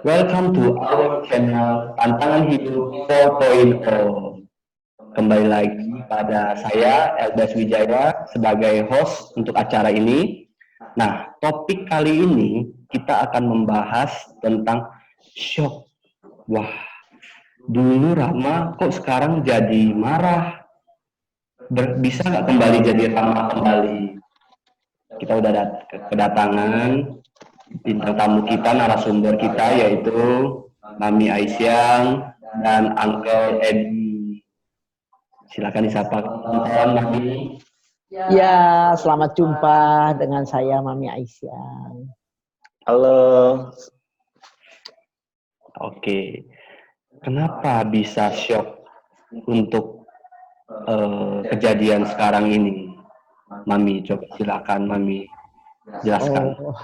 Welcome to our channel Tantangan Hidup 4.0. Kembali lagi pada saya, Elbas Wijaya, sebagai host untuk acara ini. Nah, topik kali ini kita akan membahas tentang shock. Wah, dulu Rama kok sekarang jadi marah? Bisa nggak kembali jadi Rama kembali? Kita udah kedatangan bintang tamu kita, narasumber kita, yaitu Mami Aisyah dan Uncle Edi. Silakan disapa kawan Mami. Ya, selamat jumpa dengan saya Mami Aisyah. Halo. Oke, kenapa bisa shock untuk kejadian sekarang ini? Mami, coba silakan Mami jelaskan. Oh.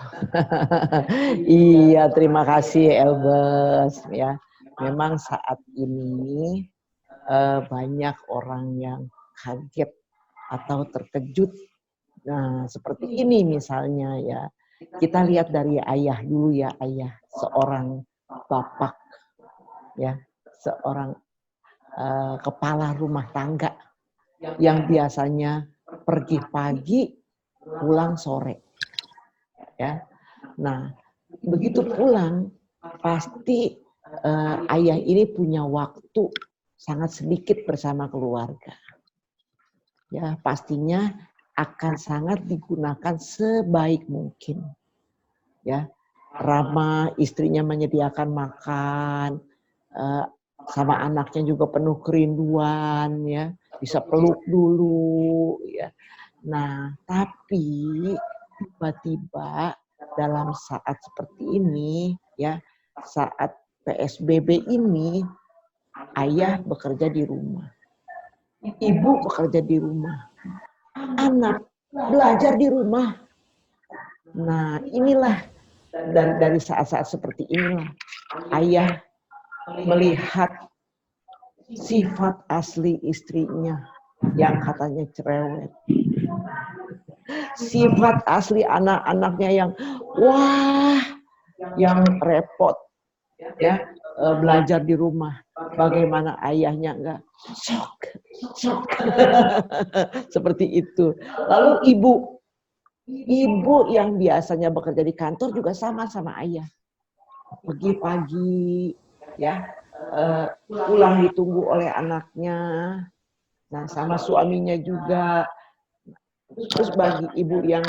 Iya, terima kasih Elbas. Ya, memang saat ini banyak orang yang kaget atau terkejut. Nah, seperti ini misalnya ya. Kita lihat dari ayah dulu ya, ayah seorang bapak ya, seorang kepala rumah tangga yang biasanya pergi pagi, pulang sore. Ya, nah begitu pulang pasti ayah ini punya waktu sangat sedikit bersama keluarga. Ya, pastinya akan sangat digunakan sebaik mungkin. Ya, Rama istrinya menyediakan makan, sama anaknya juga penuh kerinduan, ya, bisa peluk dulu, ya. Nah, tapi tiba-tiba dalam saat seperti ini, ya, saat PSBB ini, ayah bekerja di rumah, ibu bekerja di rumah, anak belajar di rumah. Nah, inilah dari saat-saat seperti inilah ayah melihat sifat asli istrinya yang katanya cerewet. Sifat asli anak-anaknya yang wah, yang repot ya, belajar di rumah. Bagaimana ayahnya enggak shock. Seperti itu. Lalu ibu yang biasanya bekerja di kantor juga sama ayah. Pergi pagi ya, pulang ditunggu oleh anaknya. Nah, sama suaminya juga. Terus bagi ibu yang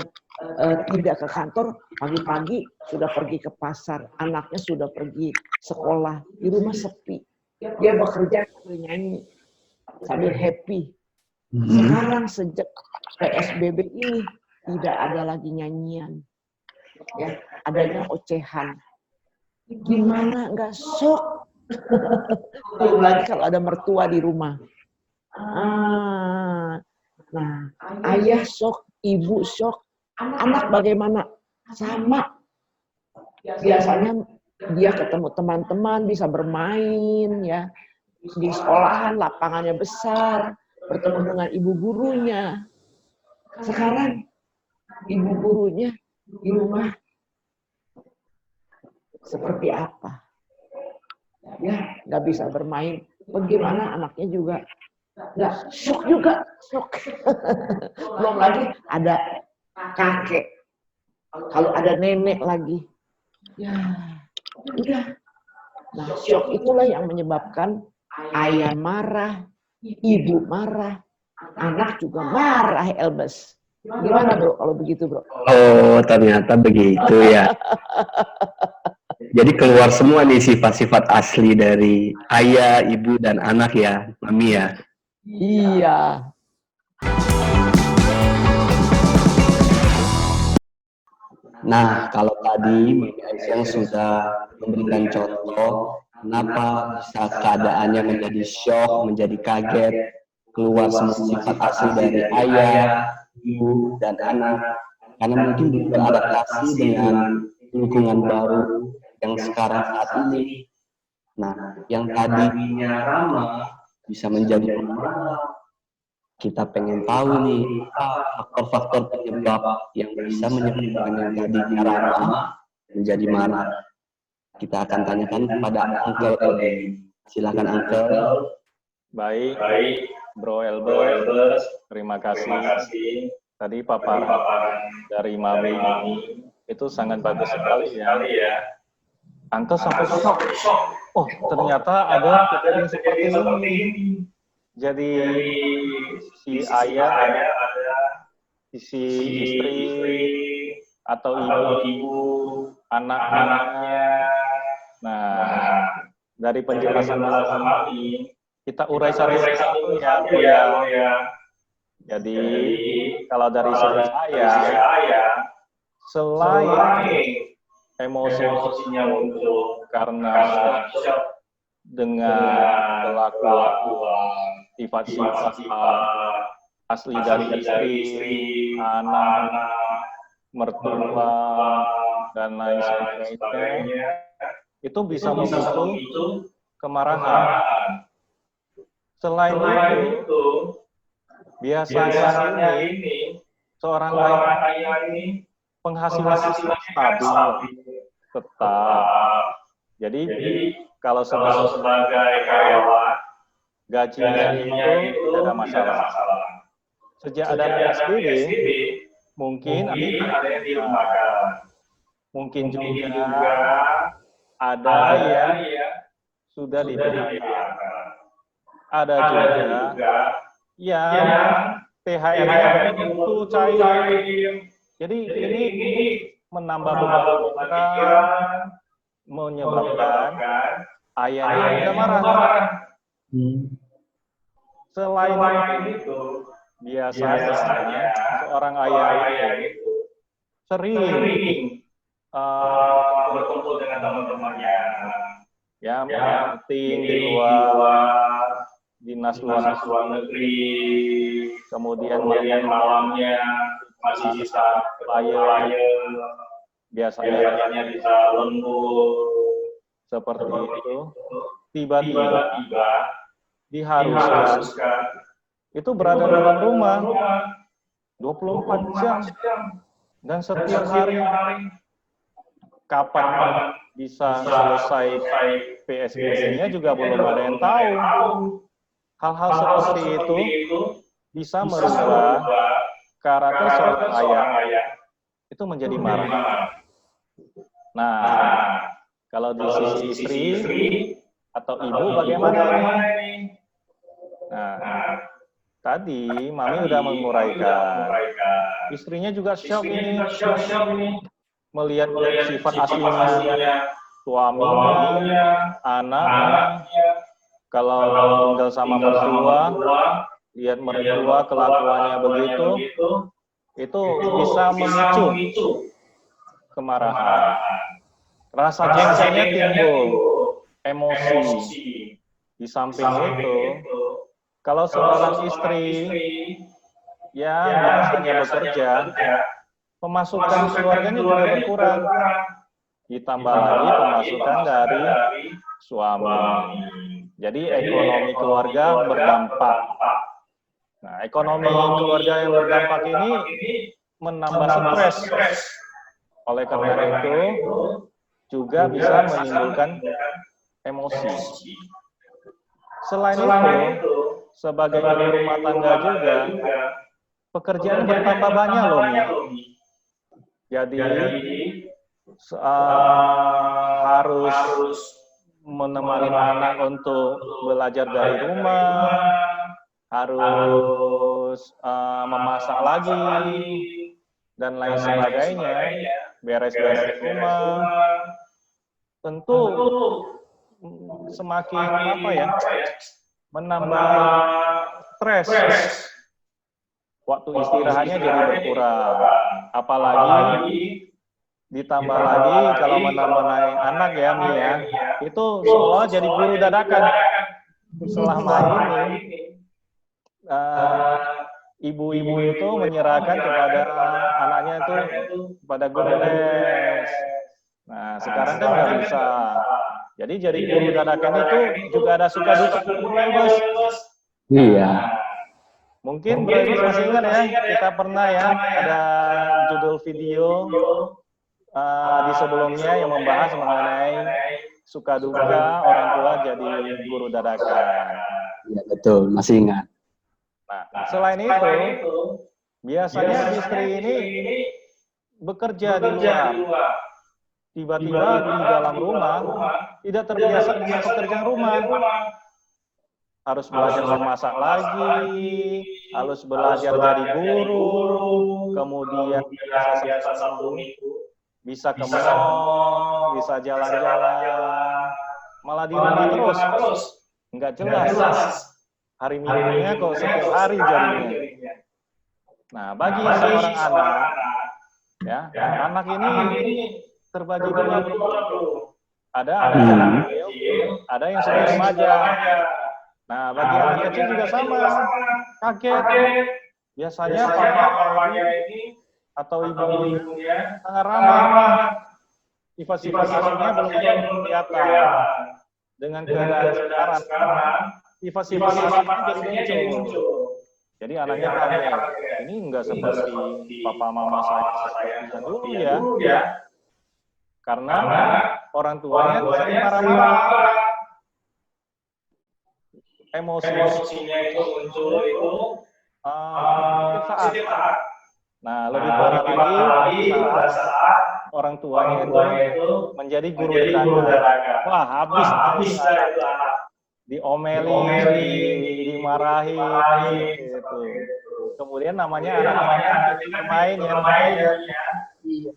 tidak ke kantor, pagi-pagi sudah pergi ke pasar, anaknya sudah pergi sekolah, di rumah sepi. Dia bekerja sambil nyanyi, sambil happy. Sekarang sejak PSBB ini tidak ada lagi nyanyian, ya, adanya ocehan. Gimana nggak shock? Belum lagi kalau ada mertua di rumah. Nah, ayah shock, ibu shock, anak bagaimana? Sama. Biasanya dia ketemu teman-teman, bisa bermain, ya, di sekolahan, lapangannya besar, bertemu dengan ibu gurunya. Sekarang ibu gurunya di rumah seperti apa? Ya, nggak bisa bermain. Bagaimana anaknya juga nggak shock juga, shock. Belum lagi ada kakek, kalau ada nenek lagi, ya udah. Nah, shock itulah yang menyebabkan ayah marah, ibu marah, anak juga marah, Elbas. Gimana bro kalau begitu bro? Oh, ternyata begitu ya. Jadi keluar semua nih sifat-sifat asli dari ayah, ibu, dan anak ya, Mami ya. Iya. Nah, kalau tadi Mami Aisyah sudah memberikan contoh kenapa bisa keadaannya menjadi shock, menjadi kaget, keluar semua sifat asli dari ayah, ibu, dan anak, karena mungkin belum beradaptasi dengan lingkungan baru yang sekarang saat ini. Nah, yang tadinya ramah bisa menjadi marah. Kita pengen tahu nih faktor-faktor penyebab yang bisa menyebabkan yang tadinya ramah menjadi marah. kita akan tanyakan kepada Uncle Elbes. Silakan Uncle. Baik, Bro Elbes, terima kasih. Tadi paparan dari Mami itu sangat bagus sekali ya. Uncle sampai shock. Oh, ternyata ada kejadian seperti ini. Jadi si ayah ada, si istri atau ibu, anak-anaknya. Nah, dari penjelasan Mami, kita urai satu-satu ya. Jadi kalau dari sisi saya, selain emosinya muncul karena dengan kelakuan sifat-sifat asli dari istri, anak, mertua, dan lain sebagainya, itu bisa memicu kemarahan. Selain itu, biasanya ini seorang ayah ini penghasilan stabil, tetap. Jadi kalau sebagai karyawan, gajinya itu tidak ada masalah. Sejak ada PSBB, mungkin ada yang dirumahkan. Mungkin juga ada yang sudah diberikan. Ada juga yang THR-nya itu cair. Jadi ini menambah beban pikiran, menyebabkan ayahnya tidak marah. Selain itu, biasanya seorang ayah itu sering berkumpul dengan teman-temannya, ya meeting di luar, dinas luar negeri, kemudian malamnya masih bisa layar, biasanya bisa lembur, seperti itu. Tiba-tiba diharuskan itu berada dalam rumah 24 jam dan setiap hari. Kapan bisa selesai PSBB-nya juga belum ada yang tahu. Hal-hal seperti itu bisa merubah karakter seorang ayah itu menjadi marah. Nah, kalau di sisi istri atau ibu bagaimana ini? Nah, tadi Mami udah menguraikan. Istrinya juga shock ini. Melihat sifat aslinya suaminya, anaknya. Kalau tinggal sama mertua, lihat mertua kelakuannya begitu, itu bisa memicu kemarahan. Rasa jengkelnya timbul, emosi. Di samping itu, kalau seorang istri yang biasanya bekerja, pemasukan keluarganya juga berkurang. Ditambah lagi pemasukan dari suami. Jadi ekonomi keluarga berdampak. Nah, ekonomi keluarga yang berdampak ini menambah stres. Oleh karena itu, juga bisa menimbulkan emosi. Selain itu, sebagai ibu rumah tangga juga, pekerjaan bertambah banyak loh, Mi. Jadi harus menemani anak untuk belajar dari rumah, harus memasak lagi, dan lain sebagainya, beres-beres rumah. Tentu semakin menambah stres. Waktu istirahatnya jadi berkurang. Apalagi ditambah lagi kalau menemani anak ya, Mi ya, itu seolah jadi guru dadakan. Selama ini ibu-ibu itu menyerahkan kepada anaknya itu kepada guru les. Nah, sekarang kan nggak bisa. Jadi guru dadakan itu juga ada suka duka Bos. Iya. Mungkin Bro masih ingat ya, kita pernah ya ada judul video di sebelumnya yang membahas mengenai suka duka orang tua jadi guru dadakan. Ya, betul, masih ingat. Nah, selain itu, biasanya istri ini bekerja di luar. Tiba-tiba di dalam rumah tidak terbiasa dengan pekerjaan rumah. Harus belajar memasak lagi, harus belajar jadi guru, kemudian bisa ke mall, bisa jalan-jalan, malah di rumah terus, nggak jelas. Hari minggunya kok setiap hari jadinya. Nah, bagi seorang anak, ya, anak ini terbagi dua, bro. Ada anak kecil, ada yang sudah remaja. Nah, bagi anak kecil juga sama, kaget. Biasanya papanya ini atau ibunya sangat ramah. Sifat-sifat aslinya belum kelihatan. Dengan keadaan sekarang, sifat-sifat aslinya jadi muncul. Jadi anaknya kaget. Ini enggak seperti papa mama saya seperti dulu ya. Karena orang tuanya sering marah-marah. Emosinya itu muncul itu saat. Nah, lebih parah lagi pada saat orang tuanya itu menjadi guru dadakan. Wah, habis anak. Diomeli, dimarahi, gitu. Kemudian namanya anak-anak main ya.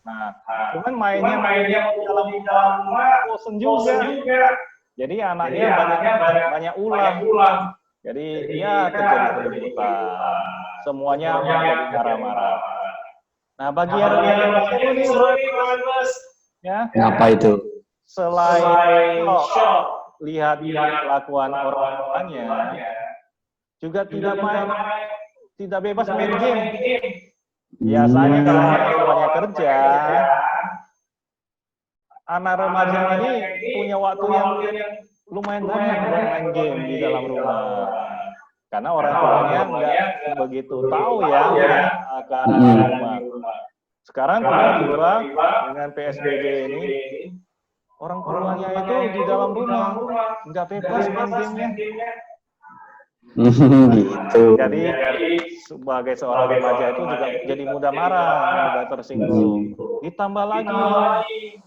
Nah, cuman mainnya dalam rumah bosan juga. Jadi anaknya banyak ulang. Jadi ya terjadi keributan. Semuanya menjadi marah-marah. Nah, bagian yang ini ya. Kenapa itu? Selain lihat kelakuan orang tuanya, juga tidak bebas main game. Biasanya kalau orang tuanya kerja, anak remaja ini punya waktu yang lumayan banyak buat main game di dalam rumah. Karena orang tuanya nggak begitu tahu ya keadaan rumah. Sekarang tiba-tiba dengan PSBB ini, orang tuanya itu di dalam rumah nggak bebas main gamenya. Gitu. Jadi sebagai seorang remaja itu juga jadi mudah marah, mudah tersinggung. Ditambah lagi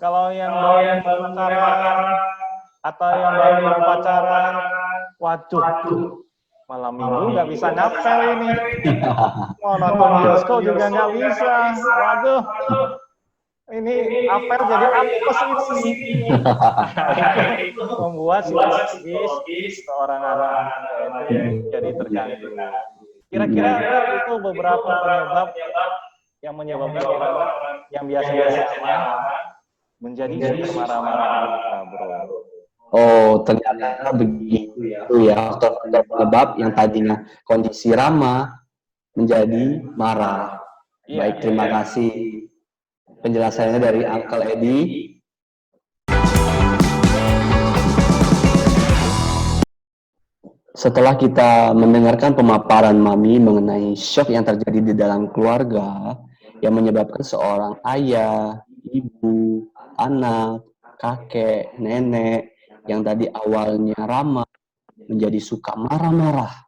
kalau yang baru pacaran atau yang baru pacaran, waduh, malam minggu nggak bisa ngapel ini. Mau nonton bioskop juga nggak bisa. Waduh. Ini apel jadi apes ini. Itu membuat psikologis seorang anak itu jadi terganggu. Kira-kira itu beberapa penyebab yang menyebabkan orang yang biasa-biasa menjadi marah-marah, bro. Oh, ternyata begitu ya. Faktor penyebab yang tadinya kondisi ramah menjadi marah. Baik, terima kasih penjelasannya dari Uncle Edi. Setelah kita mendengarkan pemaparan Mami mengenai shock yang terjadi di dalam keluarga yang menyebabkan seorang ayah, ibu, anak, kakek, nenek yang tadi awalnya ramah menjadi suka marah-marah.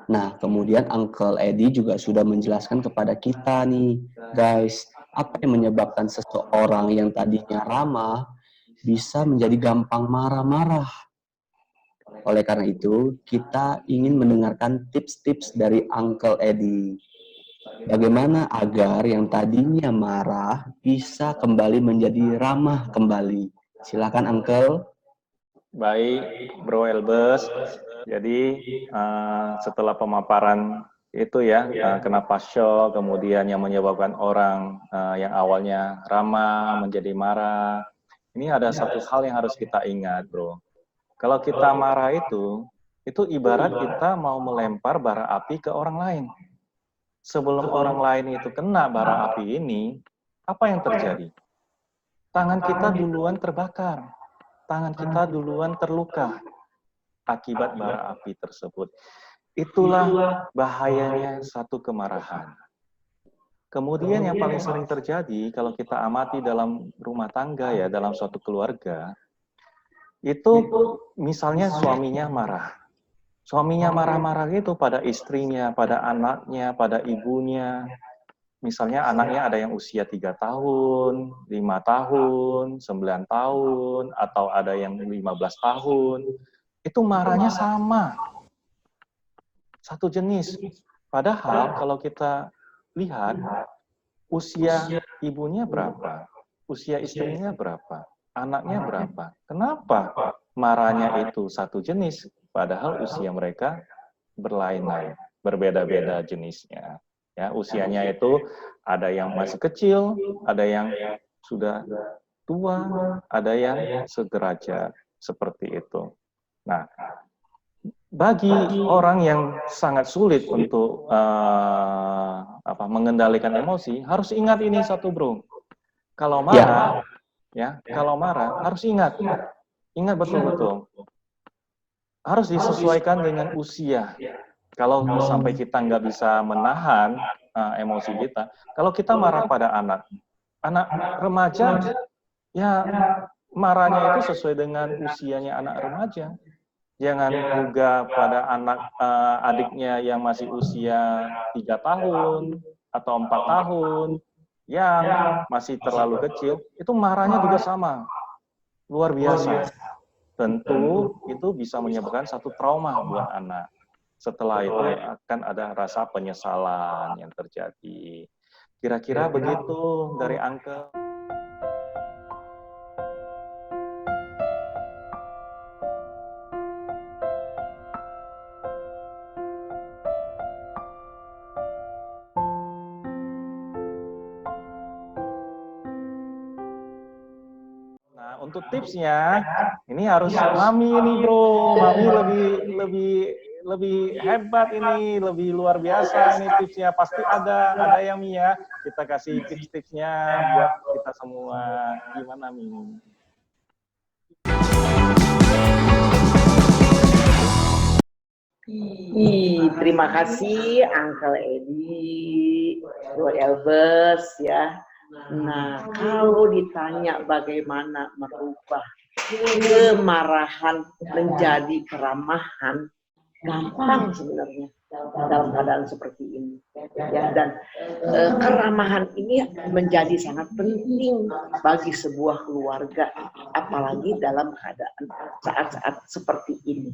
Nah, kemudian Uncle Edi juga sudah menjelaskan kepada kita nih, guys, apa yang menyebabkan seseorang yang tadinya ramah bisa menjadi gampang marah-marah. Oleh karena itu, kita ingin mendengarkan tips-tips dari Uncle Edi. Bagaimana agar yang tadinya marah bisa kembali menjadi ramah kembali. Silakan, Uncle. Baik, Bro Elbes. Jadi setelah pemaparan itu ya, kenapa shock, kemudian yang menyebabkan orang yang awalnya ramah menjadi marah. Ini ada satu hal yang harus kita ingat, bro. Kalau kita marah itu ibarat kita mau melempar bara api ke orang lain. Sebelum orang lain itu kena bara api ini, apa yang terjadi? Tangan kita duluan terbakar. Tangan kita duluan terluka akibat bara api tersebut. Itulah bahayanya satu kemarahan. Kemudian yang paling sering terjadi kalau kita amati dalam rumah tangga ya, dalam suatu keluarga, itu misalnya suaminya marah. Suaminya marah-marah itu pada istrinya, pada anaknya, pada ibunya. Misalnya anaknya ada yang usia 3 tahun, 5 tahun, 9 tahun, atau ada yang 15 tahun. Itu marahnya sama, satu jenis. Padahal kalau kita lihat, usia ibunya berapa, usia istrinya berapa, anaknya berapa. Kenapa marahnya itu satu jenis, padahal usia mereka berlainan, berbeda-beda jenisnya. Ya, usianya itu ada yang masih kecil, ada yang sudah tua, ada yang sederajat seperti itu. Nah, bagi orang yang sangat sulit untuk mengendalikan emosi, harus ingat ini satu, bro. Kalau marah, kalau marah harus ingat betul-betul. Harus disesuaikan dengan usia. Kalau sampai kita nggak bisa menahan emosi kita, kalau kita marah pada anak remaja, ya marahnya itu sesuai dengan usianya anak remaja. Jangan juga pada anak adiknya yang masih usia 3 tahun atau 4 tahun, yang masih terlalu kecil, itu marahnya juga sama, luar biasa. Tentu itu bisa menyebabkan satu trauma buat anak. Setelah itu akan ada rasa penyesalan yang terjadi. Kira-kira begitu dari Uncle. Nah, untuk tipsnya, ini harus Mami ini, bro. Mami lebih hebat ini, lebih luar biasa ini tipsnya. Pasti ada yang Mi ya. Kita kasih tips-tipsnya buat kita semua. Gimana, Mi? Terima kasih Uncle Edi, Bro Elbers ya. Nah, kalau ditanya bagaimana merubah kemarahan menjadi keramahan, gampang sebenarnya dalam keadaan seperti ini. Ya, dan keramahan ini menjadi sangat penting bagi sebuah keluarga, apalagi dalam keadaan saat-saat seperti ini.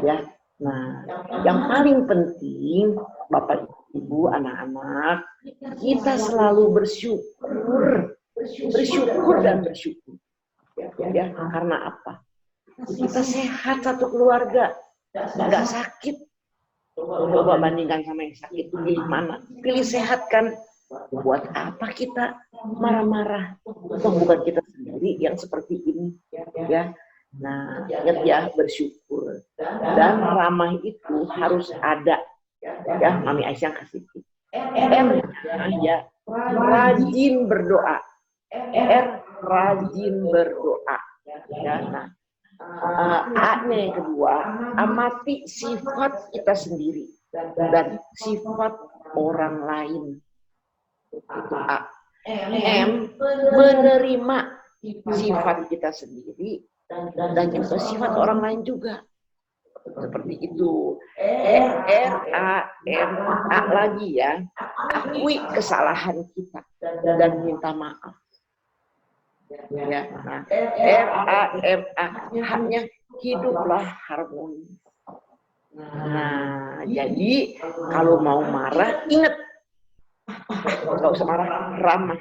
Ya, nah, yang paling penting, Bapak Ibu, anak-anak, kita selalu bersyukur dan bersyukur. Ya, karena apa? Kita sehat satu keluarga, nggak sakit. Coba bandingkan sama yang sakit, pilih mana? Pilih sehat kan? Buat apa kita marah-marah? Bukan kita sendiri yang seperti ini, ya. Nah, ingat ya, bersyukur. Dan ramah itu harus ada. Ya, Mami Aisyah kasih tip. M, ya, rajin berdoa. R, rajin berdoa. Ya, nah, A-nya yang kedua, amati sifat kita sendiri dan sifat orang lain. Itu A. M, menerima sifat kita sendiri dan juga sifat orang lain juga. Seperti itu. R, A, M, A lagi ya. Akui kesalahan kita dan minta maaf. Ya, nah, R, A, M, A, hanya hiduplah harmoni. Nah, jadi kalau mau marah, ingat, nggak usah marah, ramah.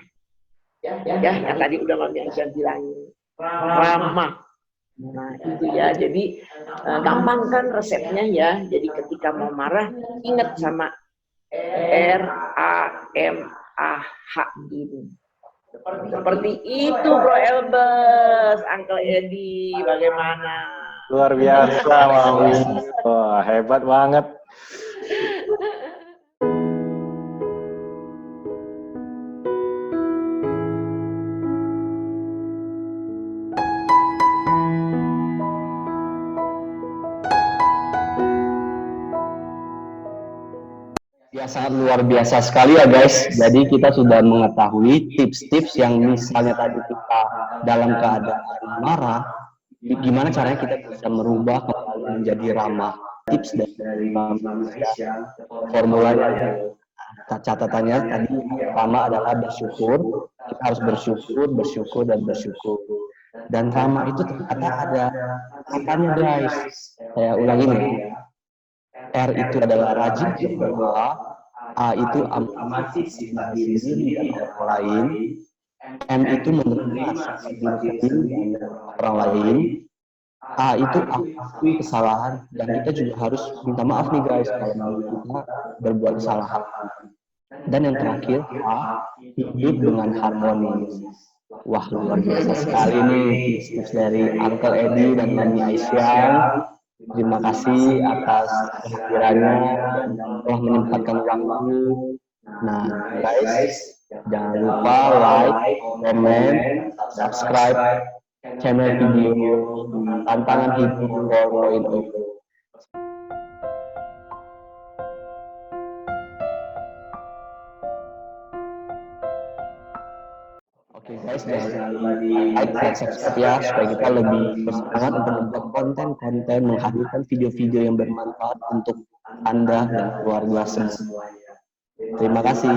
Ya, yang tadi udah Mami Aisyah bilangin, ramah. Nah, itu ya, jadi gampangkan resepnya ya. Jadi ketika mau marah, ingat sama R, A, M, A, H ini. Seperti itu, Bro Elbers, Uncle Edi, bagaimana? Luar biasa, Mami. Wah, hebat banget. Ya, Sangat luar biasa sekali ya guys. Jadi kita sudah mengetahui tips-tips yang misalnya tadi kita dalam keadaan marah, gimana caranya kita bisa merubah kembali menjadi ramah. Tips dari Malaysia, formulanya, catatannya tadi yang pertama adalah bersyukur. Kita harus bersyukur, dan bersyukur. Dan ramah itu ternyata ada katanya guys. Saya ulangi nih. R itu adalah rajin berdoa, A itu amati diri sendiri dan orang lain, M itu menerima rasa diri sendiri dan orang lain, A itu akui kesalahan, dan kita juga harus minta maaf nih guys kalau kita berbuat kesalahan. Dan yang terakhir, A, hidup dengan harmonis. Wah, luar biasa sekali nih tips dari Uncle Eddie dan Mami Aisyah. Terima kasih atas kehadirannya dan telah menyempatkan waktu. Nah, guys, jangan lupa like, comment, subscribe channel video Tantangan Hidup 4.0. Oke guys, jangan lupa di like dan subscribe ya, supaya kita lebih bersemangat untuk membuat konten-konten, menghadirkan video-video yang bermanfaat untuk Anda dan keluarga semuanya. Terima kasih.